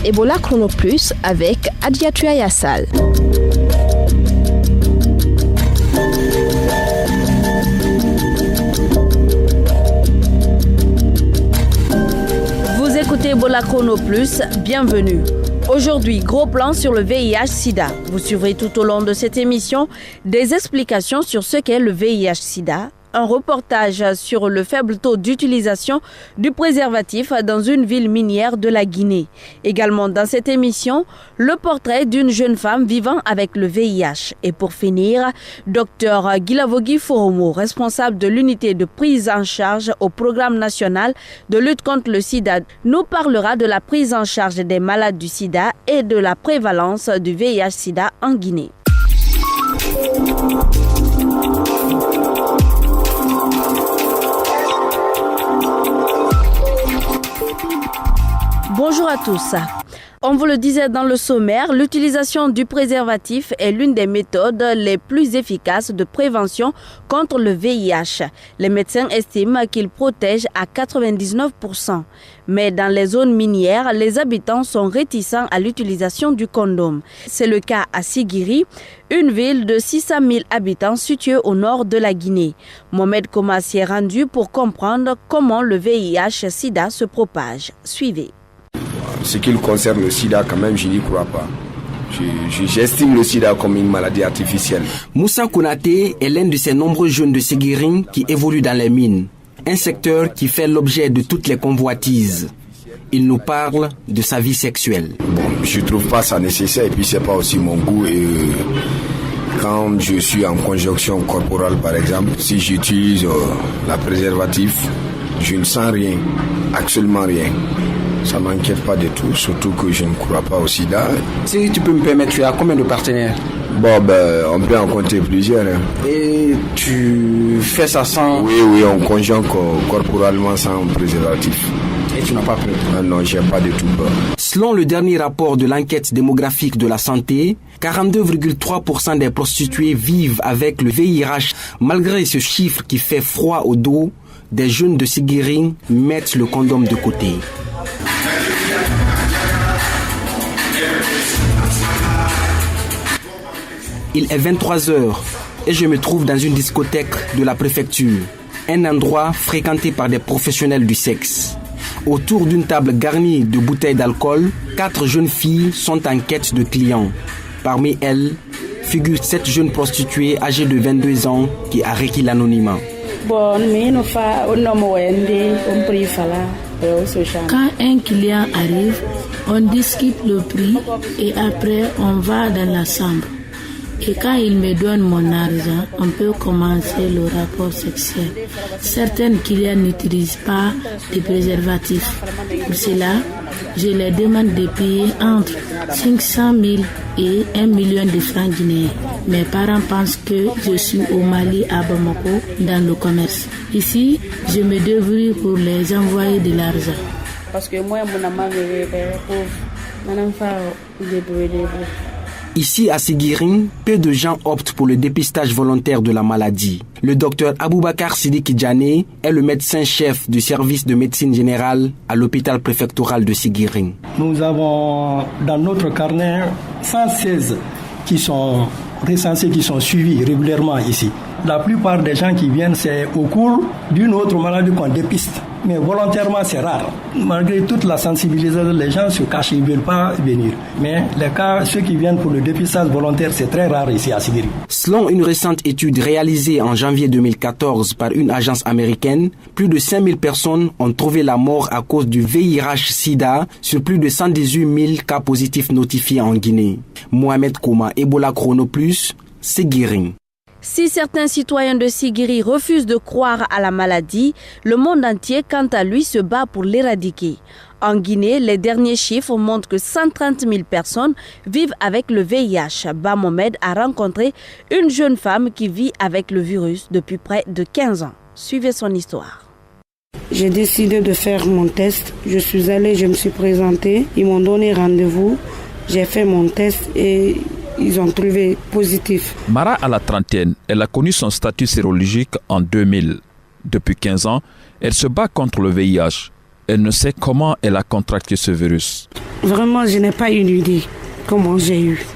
Ebola Chrono Plus avec Adiatua Yassal. Vous écoutez Ebola Chrono Plus, bienvenue. Aujourd'hui, gros plan sur le VIH-Sida. Vous suivrez tout au long de cette émission des explications sur ce qu'est le VIH-Sida, un reportage sur le faible taux d'utilisation du préservatif dans une ville minière de la Guinée. Également dans cette émission, le portrait d'une jeune femme vivant avec le VIH. Et pour finir, Dr Guilavogi Foromo, responsable de l'unité de prise en charge au programme national de lutte contre le sida, nous parlera de la prise en charge des malades du sida et de la prévalence du VIH-Sida en Guinée. Bonjour à tous. On vous le disait dans le sommaire, l'utilisation du préservatif est l'une des méthodes les plus efficaces de prévention contre le VIH. Les médecins estiment qu'il protège à 99%. Mais dans les zones minières, les habitants sont réticents à l'utilisation du condom. C'est le cas à Sigiri, une ville de 600 000 habitants située au nord de la Guinée. Mohamed Koma s'y est rendu pour comprendre comment le VIH-Sida se propage. Suivez. Ce qui concerne le sida, quand même, je n'y crois pas. J'estime le sida comme une maladie artificielle. Moussa Konaté est l'un de ces nombreux jeunes de Séguiring qui évoluent dans les mines. Un secteur qui fait l'objet de toutes les convoitises. Il nous parle de sa vie sexuelle. Bon, je ne trouve pas ça nécessaire et puis c'est pas aussi mon goût. Quand je suis en conjonction corporelle, par exemple, si j'utilise la préservatif, je ne sens rien, absolument rien. Ça ne m'inquiète pas du tout, surtout que je ne crois pas au sida. Si tu peux me permettre, tu as combien de partenaires? Bon, on peut en compter plusieurs. Hein. Et tu fais ça sans... Oui, on conjonque corporellement sans préservatif. Et tu n'as pas peur? Non, je n'ai pas du tout peur. Selon le dernier rapport de l'enquête démographique de la santé, 42,3% des prostituées vivent avec le VIH. Malgré ce chiffre qui fait froid au dos, des jeunes de Séguiring mettent le condom de côté. Il est 23h et je me trouve dans une discothèque de la préfecture, un endroit fréquenté par des professionnels du sexe. Autour d'une table garnie de bouteilles d'alcool, 4 jeunes filles sont en quête de clients. Parmi elles, figure cette jeune prostituée âgée de 22 ans qui a requis l'anonymat. Quand un client arrive, on discute le prix et après on va dans la chambre. Et quand il me donne mon argent, on peut commencer le rapport sexuel. Certaines clients n'utilisent pas de préservatifs. Pour cela, je les demande de payer entre 500 000 et 1 million de francs guinéens. Mes parents pensent que je suis au Mali à Bamako dans le commerce. Ici, je me débrouille pour les envoyer de l'argent. Parce que moi, mon maman me pauvre. Ici à Séguiring, peu de gens optent pour le dépistage volontaire de la maladie. Le docteur Aboubakar Sidiki Djané est le médecin-chef du service de médecine générale à l'hôpital préfectoral de Séguiring. Nous avons dans notre carnet 116 qui sont recensés, qui sont suivis régulièrement ici. La plupart des gens qui viennent, c'est au cours d'une autre maladie qu'on dépiste. Mais volontairement, c'est rare. Malgré toute la sensibilisation, les gens se cachent, ils ne veulent pas venir. Mais les cas, ceux qui viennent pour le dépistage volontaire, c'est très rare ici à Sigiri. Selon une récente étude réalisée en janvier 2014 par une agence américaine, plus de 5000 personnes ont trouvé la mort à cause du VIH-Sida sur plus de 118 000 cas positifs notifiés en Guinée. Mohamed Koma, Ebola Chrono Plus, Séguiring. Si certains citoyens de Sigiri refusent de croire à la maladie, le monde entier, quant à lui, se bat pour l'éradiquer. En Guinée, les derniers chiffres montrent que 130 000 personnes vivent avec le VIH. Ba Mohamed a rencontré une jeune femme qui vit avec le virus depuis près de 15 ans. Suivez son histoire. J'ai décidé de faire mon test. Je suis allée, je me suis présentée. Ils m'ont donné rendez-vous. J'ai fait mon test et ils ont trouvé positif. Mara a la trentaine. Elle a connu son statut sérologique en 2000. Depuis 15 ans, elle se bat contre le VIH. Elle ne sait comment elle a contracté ce virus. Vraiment, je n'ai pas une idée comment j'ai eu.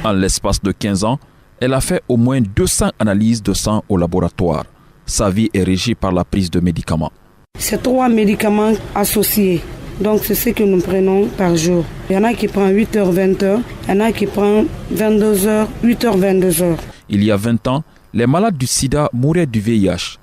En l'espace de 15 ans, elle a fait au moins 200 analyses de sang au laboratoire. Sa vie est régie par la prise de médicaments. C'est 3 médicaments associés. Donc c'est ce que nous prenons par jour. Il y en a qui prennent 8h, 20h. Il y en a qui prennent 22h, 8h, 22h. Il y a 20 ans, les malades du sida mouraient du VIH.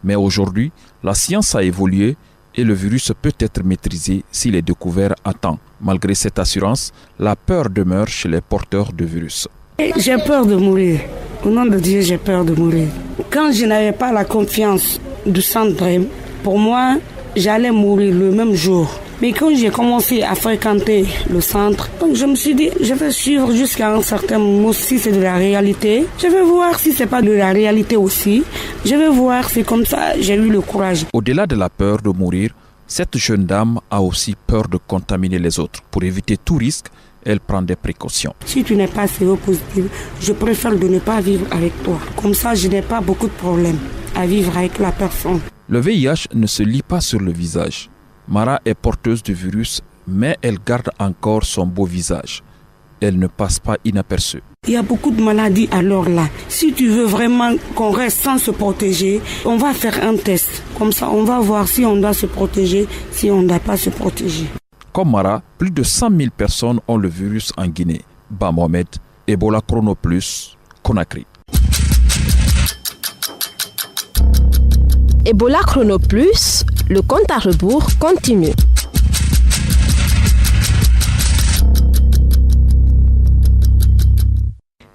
Mais aujourd'hui, la science a évolué et le virus peut être maîtrisé s'il est découvert à temps. Malgré cette assurance, la peur demeure chez les porteurs de virus. J'ai peur de mourir. Au nom de Dieu, j'ai peur de mourir. Quand je n'avais pas la confiance du centre, pour moi, j'allais mourir le même jour. Mais quand j'ai commencé à fréquenter le centre, donc je me suis dit, je vais suivre jusqu'à un certain moment si c'est de la réalité. Je vais voir si c'est pas de la réalité aussi. Je vais voir, c'est comme ça, j'ai eu le courage. Au-delà de la peur de mourir, cette jeune dame a aussi peur de contaminer les autres. Pour éviter tout risque, elle prend des précautions. Si tu n'es pas séropositif, je préfère de ne pas vivre avec toi. Comme ça, je n'ai pas beaucoup de problèmes à vivre avec la personne. Le VIH ne se lit pas sur le visage. Mara est porteuse du virus, mais elle garde encore son beau visage. Elle ne passe pas inaperçue. Il y a beaucoup de maladies alors là. Si tu veux vraiment qu'on reste sans se protéger, on va faire un test. Comme ça, on va voir si on doit se protéger, si on ne doit pas se protéger. Comme Mara, plus de 100 000 personnes ont le virus en Guinée. Ba Mohamed, Ebola Chrono Plus, Conakry. Ebola Chrono Plus, le compte à rebours continue.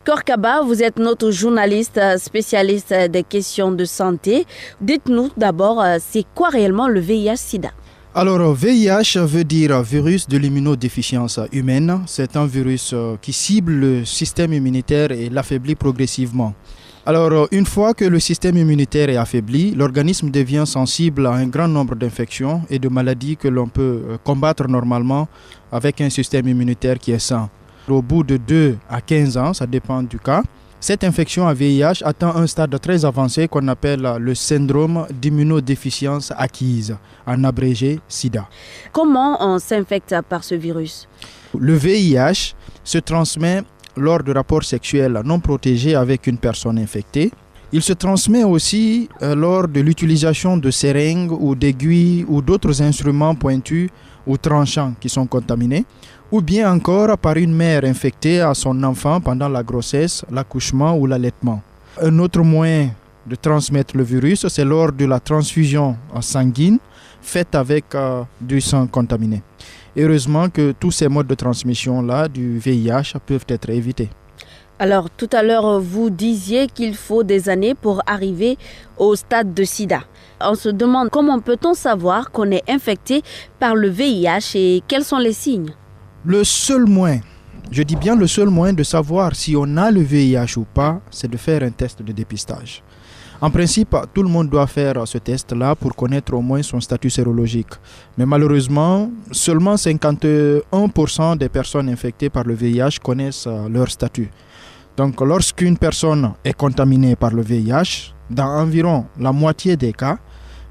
Korkaba, vous êtes notre journaliste spécialiste des questions de santé. Dites-nous d'abord, c'est quoi réellement le VIH-Sida ? Alors, VIH veut dire virus de l'immunodéficience humaine. C'est un virus qui cible le système immunitaire et l'affaiblit progressivement. Alors, une fois que le système immunitaire est affaibli, l'organisme devient sensible à un grand nombre d'infections et de maladies que l'on peut combattre normalement avec un système immunitaire qui est sain. Au bout de 2 à 15 ans, ça dépend du cas, cette infection à VIH atteint un stade très avancé qu'on appelle le syndrome d'immunodéficience acquise, en abrégé SIDA. Comment on s'infecte par ce virus ? Le VIH se transmet lors de rapports sexuels non protégés avec une personne infectée. Il se transmet aussi lors de l'utilisation de seringues ou d'aiguilles ou d'autres instruments pointus ou tranchants qui sont contaminés, ou bien encore par une mère infectée à son enfant pendant la grossesse, l'accouchement ou l'allaitement. Un autre moyen de transmettre le virus, c'est lors de la transfusion sanguine faite avec du sang contaminé. Heureusement que tous ces modes de transmission-là du VIH peuvent être évités. Alors, tout à l'heure, vous disiez qu'il faut des années pour arriver au stade de sida. On se demande comment peut-on savoir qu'on est infecté par le VIH et quels sont les signes ? Le seul moyen, je dis bien le seul moyen de savoir si on a le VIH ou pas, c'est de faire un test de dépistage. En principe, tout le monde doit faire ce test-là pour connaître au moins son statut sérologique. Mais malheureusement, seulement 51% des personnes infectées par le VIH connaissent leur statut. Donc, lorsqu'une personne est contaminée par le VIH, dans environ la moitié des cas,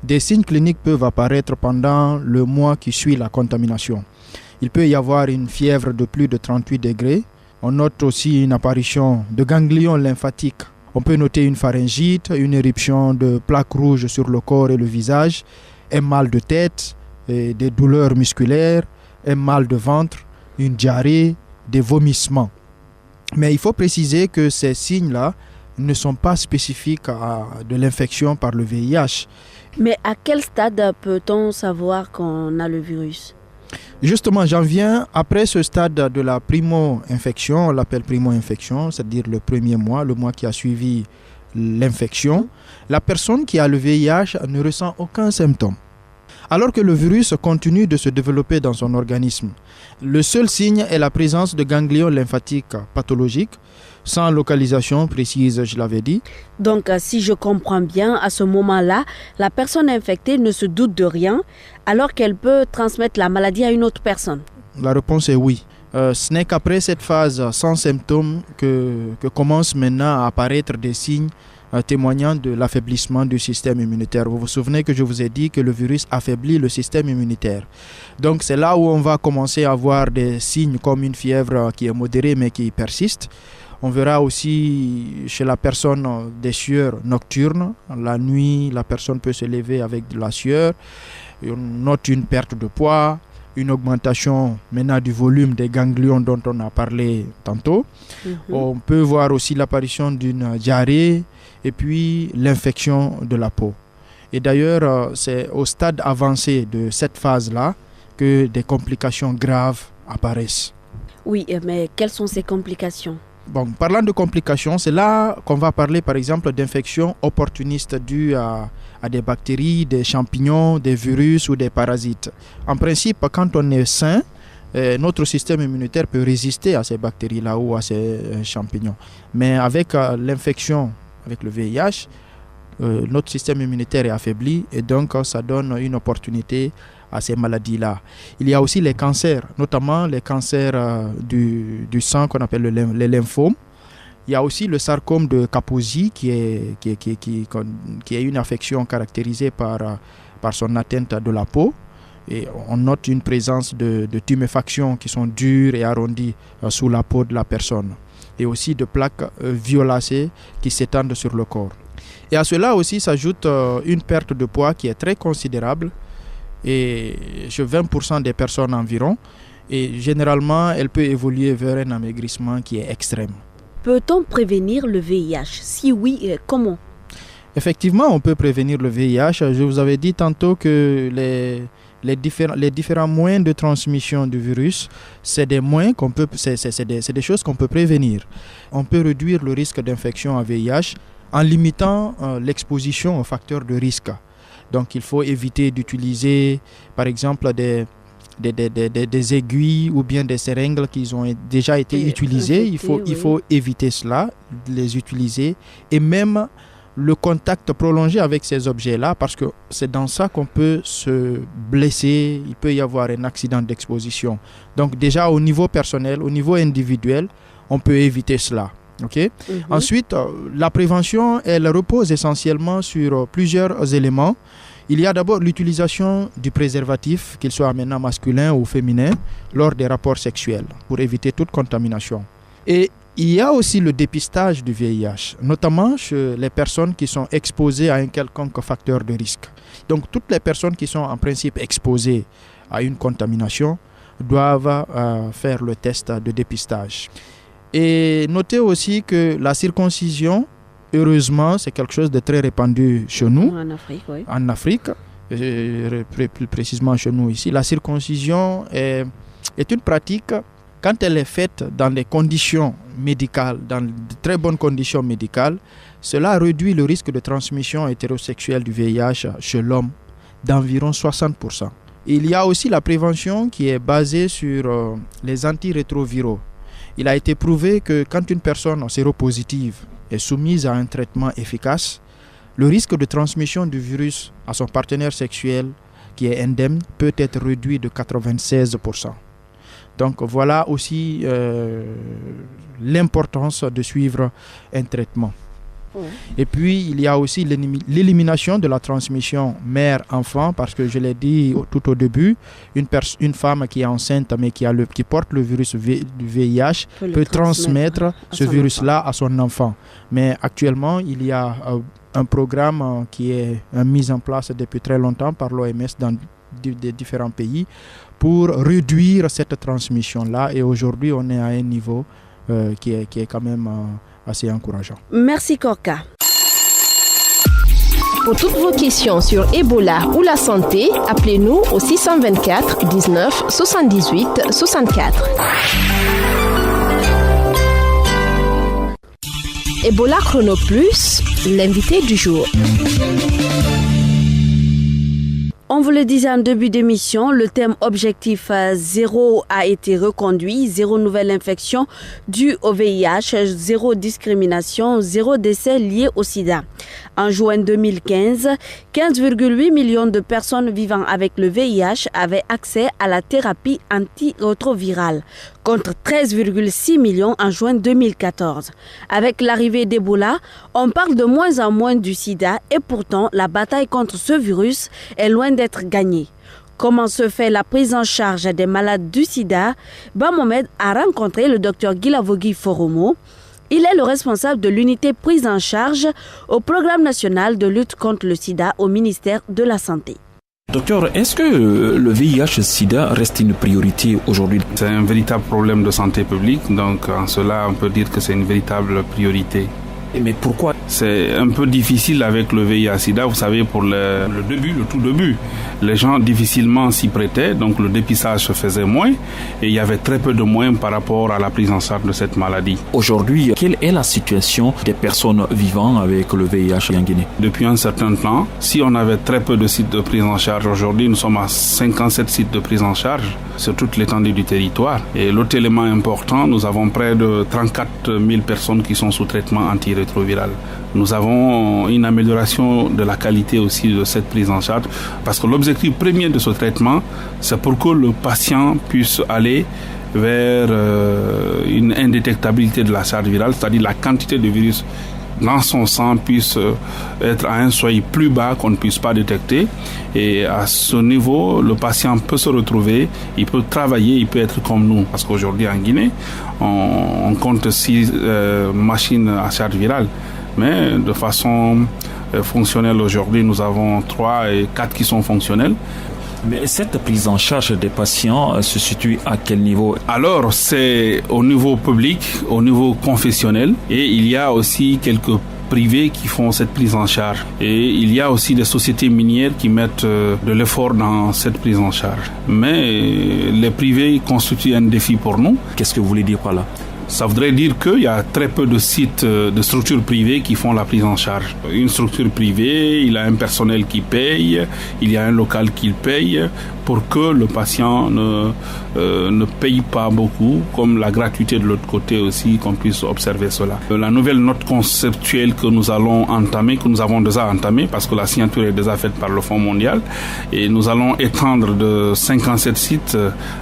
des signes cliniques peuvent apparaître pendant le mois qui suit la contamination. Il peut y avoir une fièvre de plus de 38 degrés. On note aussi une apparition de ganglions lymphatiques. On peut noter une pharyngite, une éruption de plaques rouges sur le corps et le visage, un mal de tête, et des douleurs musculaires, un mal de ventre, une diarrhée, des vomissements. Mais il faut préciser que ces signes-là ne sont pas spécifiques de l'infection par le VIH. Mais à quel stade peut-on savoir qu'on a le virus ? Justement, j'en viens après ce stade de la primo-infection, on l'appelle primo-infection, c'est-à-dire le premier mois, le mois qui a suivi l'infection. La personne qui a le VIH ne ressent aucun symptôme, alors que le virus continue de se développer dans son organisme. Le seul signe est la présence de ganglions lymphatiques pathologiques, sans localisation précise, je l'avais dit. Donc, si je comprends bien, à ce moment-là, la personne infectée ne se doute de rien, alors qu'elle peut transmettre la maladie à une autre personne. La réponse est oui. Ce n'est qu'après cette phase sans symptômes que commencent maintenant à apparaître des signes témoignant de l'affaiblissement du système immunitaire. Vous vous souvenez que je vous ai dit que le virus affaiblit le système immunitaire. Donc c'est là où on va commencer à voir des signes comme une fièvre qui est modérée mais qui persiste. On verra aussi chez la personne des sueurs nocturnes. La nuit, la personne peut se lever avec de la sueur. On note une perte de poids, une augmentation maintenant du volume des ganglions dont on a parlé tantôt. On peut voir aussi l'apparition d'une diarrhée et puis l'infection de la peau. Et d'ailleurs, c'est au stade avancé de cette phase-là que des complications graves apparaissent. Oui, mais quelles sont ces complications ? Bon, parlant de complications, c'est là qu'on va parler par exemple d'infections opportunistes dues à des bactéries, des champignons, des virus ou des parasites. En principe, quand on est sain, notre système immunitaire peut résister à ces bactéries-là ou à ces champignons. Mais avec l'infection, avec le VIH, notre système immunitaire est affaibli et donc ça donne une opportunité à ces maladies-là. Il y a aussi les cancers, notamment les cancers du sang qu'on appelle les lymphomes. Il y a aussi le sarcome de Kaposi qui est une affection caractérisée par son atteinte de la peau. Et on note une présence de tuméfactions qui sont dures et arrondies sous la peau de la personne. Et aussi de plaques violacées qui s'étendent sur le corps. Et à cela aussi s'ajoute une perte de poids qui est très considérable. Et chez 20% des personnes environ. Et généralement, elle peut évoluer vers un amaigrissement qui est extrême. Peut-on prévenir le VIH ? Si oui, comment ? Effectivement, on peut prévenir le VIH. Je vous avais dit tantôt que les différents moyens de transmission du virus, c'est des choses qu'on peut prévenir. On peut réduire le risque d'infection à VIH en limitant l'exposition aux facteurs de risque. Donc il faut éviter d'utiliser par exemple des aiguilles ou bien des seringues qui ont déjà été utilisées. Il faut éviter cela, les utiliser et même le contact prolongé avec ces objets-là parce que c'est dans ça qu'on peut se blesser, il peut y avoir un accident d'exposition. Donc déjà au niveau personnel, au niveau individuel, on peut éviter cela. Okay? Ensuite, la prévention, elle repose essentiellement sur plusieurs éléments. Il y a d'abord l'utilisation du préservatif, qu'il soit maintenant masculin ou féminin, lors des rapports sexuels, pour éviter toute contamination. Et il y a aussi le dépistage du VIH, notamment chez les personnes qui sont exposées à un quelconque facteur de risque. Donc toutes les personnes qui sont en principe exposées à une contamination doivent faire le test de dépistage. Et notez aussi que la circoncision, heureusement, c'est quelque chose de très répandu chez nous. En Afrique, oui. En Afrique, plus précisément chez nous ici. La circoncision est une pratique, quand elle est faite dans des conditions médicales, dans de très bonnes conditions médicales, cela réduit le risque de transmission hétérosexuelle du VIH chez l'homme d'environ 60%. Il y a aussi la prévention qui est basée sur les antirétroviraux. Il a été prouvé que quand une personne séropositive est soumise à un traitement efficace, le risque de transmission du virus à son partenaire sexuel qui est indemne peut être réduit de 96%. Donc voilà aussi l'importance de suivre un traitement. Et puis il y a aussi l'élimination de la transmission mère-enfant, parce que je l'ai dit tout au début, une femme qui est enceinte mais qui porte le virus du VIH peut transmettre ce virus-là à son enfant. Mais actuellement, il y a un programme qui est mis en place depuis très longtemps par l'OMS dans des différents pays pour réduire cette transmission-là. Et aujourd'hui, on est à un niveau qui est quand même assez encourageant. Merci Korka. Pour toutes vos questions sur Ebola ou la santé, appelez-nous au 624 19 78 64. Ebola Chrono Plus, l'invité du jour. On vous le disait en début d'émission, le thème objectif 0 a été reconduit. 0 nouvelle infection due au VIH, 0 discrimination, 0 décès lié au sida. En juin 2015, 15,8 millions de personnes vivant avec le VIH avaient accès à la thérapie antirétrovirale. contre 13,6 millions en juin 2014. Avec l'arrivée d'Ebola, on parle de moins en moins du sida et pourtant la bataille contre ce virus est loin d'être gagnée. Comment se fait la prise en charge des malades du sida? Bamomed a rencontré le Dr Guilavogui Foromo. Il est le responsable de l'unité prise en charge au programme national de lutte contre le sida au ministère de la Santé. Docteur, est-ce que le VIH-Sida reste une priorité aujourd'hui? C'est un véritable problème de santé publique, donc en cela on peut dire que c'est une véritable priorité. Mais pourquoi? C'est un peu difficile avec le VIH-Sida, vous savez, pour le tout début. Les gens difficilement s'y prêtaient, donc le dépistage se faisait moins et il y avait très peu de moyens par rapport à la prise en charge de cette maladie. Aujourd'hui, quelle est la situation des personnes vivant avec le VIH en Guinée? Depuis un certain temps, si on avait très peu de sites de prise en charge, aujourd'hui nous sommes à 57 sites de prise en charge sur toute l'étendue du territoire. Et l'autre élément important, nous avons près de 34 000 personnes qui sont sous traitement antirétroviral. Nous avons une amélioration de la qualité aussi de cette prise en charge parce que l'objectif premier de ce traitement, c'est pour que le patient puisse aller vers une indétectabilité de la charge virale, c'est-à-dire la quantité de virus dans son sang puisse être à un seuil plus bas qu'on ne puisse pas détecter. Et à ce niveau, le patient peut se retrouver, il peut travailler, il peut être comme nous. Parce qu'aujourd'hui en Guinée, on compte 6 machines à charge virale. Mais de façon fonctionnelle aujourd'hui, nous avons 3 et 4 qui sont fonctionnelles. Mais cette prise en charge des patients se situe à quel niveau? Alors, c'est au niveau public, au niveau confessionnel, et il y a aussi quelques privés qui font cette prise en charge. Et il y a aussi des sociétés minières qui mettent de l'effort dans cette prise en charge. Mais les privés constituent un défi pour nous. Qu'est-ce que vous voulez dire par là? Ça voudrait dire qu'il y a très peu de sites de structures privées qui font la prise en charge. Une structure privée, il a un personnel qui paye, il y a un local qui paye pour que le patient ne paye pas beaucoup, comme la gratuité de l'autre côté aussi, qu'on puisse observer cela. La nouvelle note conceptuelle que nous allons entamer, que nous avons déjà entamée, parce que la signature est déjà faite par le Fonds mondial, et nous allons étendre de 57 sites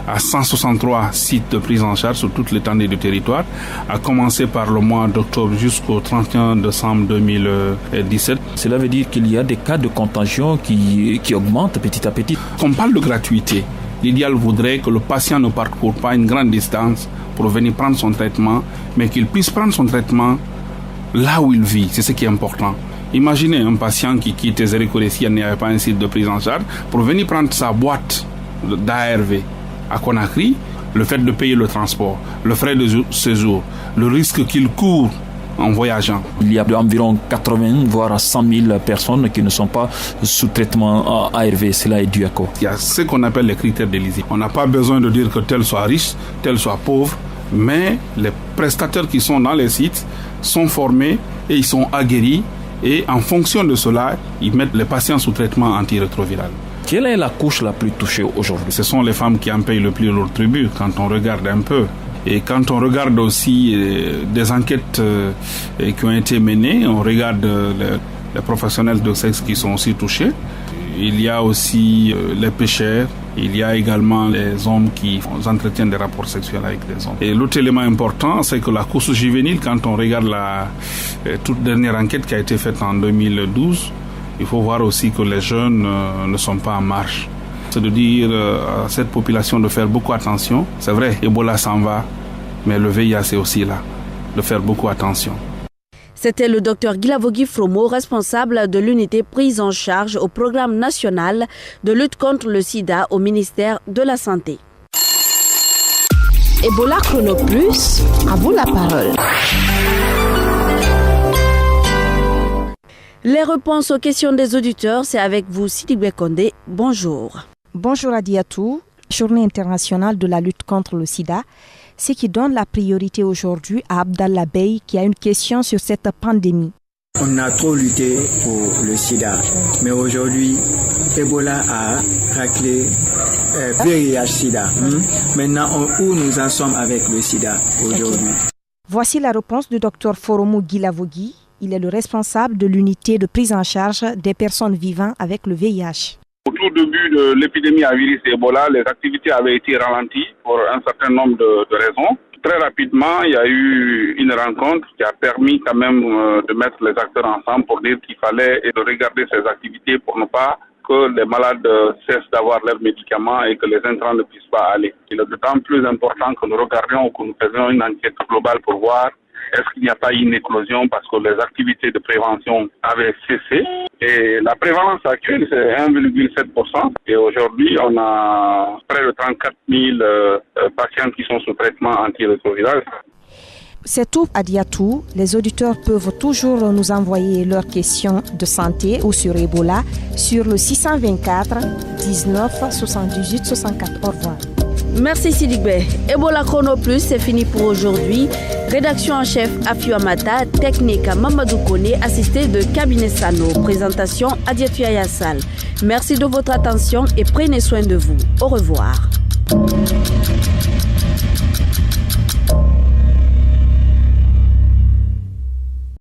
à 163 sites de prise en charge sur toute l'étendue du territoire, à commencer par le mois d'octobre jusqu'au 31 décembre 2017. Cela veut dire qu'il y a des cas de contagion qui augmentent petit à petit. On parle de gratuité. L'idéal voudrait que le patient ne parcourt pas une grande distance pour venir prendre son traitement, mais qu'il puisse prendre son traitement là où il vit. C'est ce qui est important. Imaginez un patient qui quitte Zérékoré s'il n'y avait pas un site de prise en charge pour venir prendre sa boîte d'ARV à Conakry. Le fait de payer le transport, le frais de séjour, le risque qu'il court en voyageant. Il y a environ 80 voire 100 000 personnes qui ne sont pas sous traitement ARV. Cela est dû à quoi? Il y a ce qu'on appelle les critères d'éligibilité. On n'a pas besoin de dire que tel soit riche, tel soit pauvre, mais les prestataires qui sont dans les sites sont formés et ils sont aguerris et en fonction de cela, ils mettent les patients sous traitement antirétroviral. Quelle est la couche la plus touchée aujourd'hui? Ce sont les femmes qui en payent le plus lourd tribut quand on regarde un peu. Et quand on regarde aussi des enquêtes qui ont été menées, on regarde les professionnels de sexe qui sont aussi touchés. Il y a aussi les pêcheurs, il y a également les hommes qui entretiennent des rapports sexuels avec les hommes. Et l'autre élément important, c'est que la couche juvénile, quand on regarde la toute dernière enquête qui a été faite en 2012, il faut voir aussi que les jeunes ne sont pas en marche. C'est de dire à cette population de faire beaucoup attention. C'est vrai, Ebola s'en va, mais le VIH c'est aussi là, de faire beaucoup attention. C'était le Dr Guilavogui Foromo, responsable de l'unité prise en charge au programme national de lutte contre le sida au ministère de la Santé. Ebola Chrono Plus, à vous la parole. Les réponses aux questions des auditeurs, c'est avec vous, Sidibé Kondé. Bonjour. Bonjour à Diatou, Journée internationale de la lutte contre le sida. Ce qui donne la priorité aujourd'hui à Abdallah Bey qui a une question sur cette pandémie. On a trop lutté pour le sida, mais aujourd'hui, Ebola a raclé VIH-Sida. Maintenant, où nous en sommes avec le sida aujourd'hui? Voici la réponse du Dr Foromo Guilavogui. Il est le responsable de l'unité de prise en charge des personnes vivant avec le VIH. tout début de l'épidémie à virus Ebola, les activités avaient été ralenties pour un certain nombre de raisons. Très rapidement, il y a eu une rencontre qui a permis quand même de mettre les acteurs ensemble pour dire qu'il fallait et de regarder ces activités pour ne pas que les malades cessent d'avoir leurs médicaments et que les intrants ne puissent pas aller. Il est d'autant plus important que nous regardions, que nous faisions une enquête globale pour voir est-ce qu'il n'y a pas eu une éclosion parce que les activités de prévention avaient cessé. Et la prévalence actuelle, c'est 1,7%. Et aujourd'hui, on a près de 34 000 patients qui sont sous traitement antirétroviral. C'est tout à Diatou. Les auditeurs peuvent toujours nous envoyer leurs questions de santé ou sur Ebola sur le 624 19 78 64. Au revoir. Merci Sidibé. Ebola Chrono Plus, c'est fini pour aujourd'hui. Rédaction en chef Afiou Amata, technique Mamadou Kone, assisté de Cabinet Sano. Présentation Adiatou Yassal. Merci de votre attention et prenez soin de vous. Au revoir.